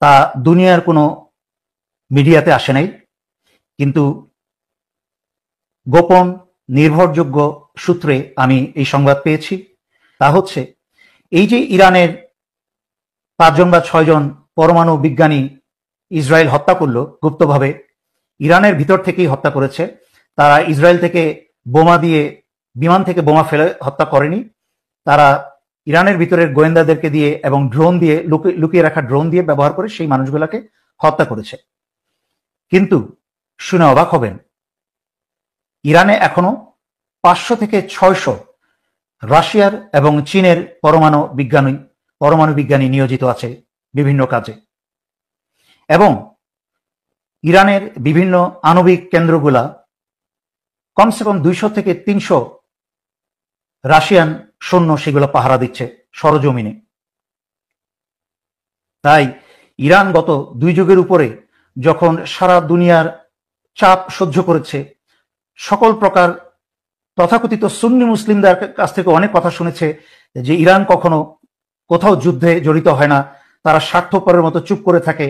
তা দুনিয়ার কোনো মিডিয়াতে আসে নাই, কিন্তু গোপন নির্ভরযোগ্য সূত্রে আমি এই সংবাদ পেয়েছি। তা হচ্ছে, এই যে ইরানের 5 জন বা 6 জন পরমাণু বিজ্ঞানী ইসরায়েল হত্যা করলো গুপ্তভাবে, ইরানের ভিতর থেকেই হত্যা করেছে। তারা ইসরায়েল থেকে বোমা দিয়ে, বিমান থেকে বোমা ফেলে হত্যা করেনি। তারা ইরানের ভিতরের গোয়েন্দাদেরকে দিয়ে এবং ড্রোন দিয়ে, লুকিয়ে রাখা ড্রোন দিয়ে ব্যবহার করে সেই মানুষগুলোকে হত্যা করেছে। কিন্তু শুনে অবাক হবেন, ইরানে এখনো 500 থেকে 600 রাশিয়ার এবং চীনের পরমাণু বিজ্ঞানী নিয়োজিত আছে বিভিন্ন কাজে, এবং ইরানের বিভিন্ন আণবিক কেন্দ্রগুলা কমসে কম 200 থেকে 300 রাশিয়ান সৈন্য সেগুলো পাহারা দিচ্ছে সরজমিনে। তাই ইরান গত 2 যুগের উপরে যখন সারা দুনিয়ার চাপ সহ্য করেছে, সকল প্রকার তথাকথিত সুন্নি মুসলিমদের কাছ থেকে অনেক কথা শুনেছে যে ইরান কখনো কোথাও যুদ্ধে জড়িত হয় না, তারা স্বার্থপরের মতো চুপ করে থাকে,